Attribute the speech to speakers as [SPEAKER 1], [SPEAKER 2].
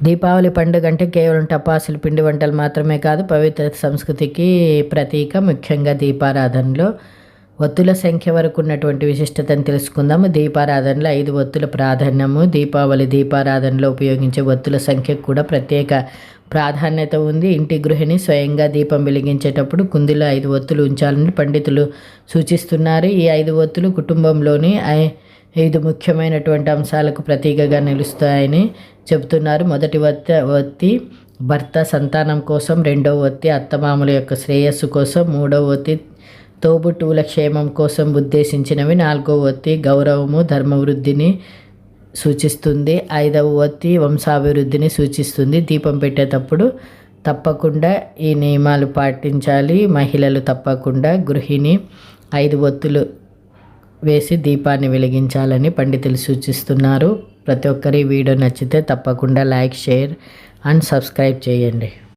[SPEAKER 1] దీపావళి పండుగ అంటే కేవలం టపాసులు పిండి వంటలు మాత్రమే కాదు, పవిత్ర సంస్కృతికి ప్రతీక. ముఖ్యంగా దీపారాధనలో ఒత్తుల సంఖ్య వరకు ఉన్నటువంటి విశిష్టతను తెలుసుకుందాము. దీపారాధనలో 5 ఒత్తుల ప్రాధాన్యము. దీపావళి దీపారాధనలో ఉపయోగించే ఒత్తుల సంఖ్యకు కూడా ప్రత్యేక ప్రాధాన్యత ఉంది. ఇంటి గృహిణి స్వయంగా దీపం వెలిగించేటప్పుడు కుందిలో 5 ఒత్తులు ఉంచాలని పండితులు సూచిస్తున్నారు. ఈ 5 ఒత్తులు కుటుంబంలోని 5 ముఖ్యమైనటువంటి అంశాలకు ప్రతీకగా నిలుస్తాయని చెబుతున్నారు. మొదటి ఒత్తి భర్త సంతానం కోసం, రెండవ ఒత్తి అత్తమామల యొక్క శ్రేయస్సు కోసం, మూడవ ఒత్తి తోబుట్టువుల క్షేమం కోసం ఉద్దేశించినవి, నాలుగవ ఒత్తి గౌరవము ధర్మవృద్ధిని సూచిస్తుంది, 5వ ఒత్తి వంశాభివృద్ధిని సూచిస్తుంది. దీపం పెట్టేటప్పుడు తప్పకుండా ఈ నియమాలు పాటించాలి. మహిళలు తప్పకుండా గృహిణి 5 ఒత్తులు వేసి దీపాన్ని వెలిగించాలని పండితులు సూచిస్తున్నారు. ప్రతి ఒక్కరి వీడియో నచ్చితే తప్పకుండా లైక్, షేర్ అండ్ సబ్స్క్రైబ్ చేయండి.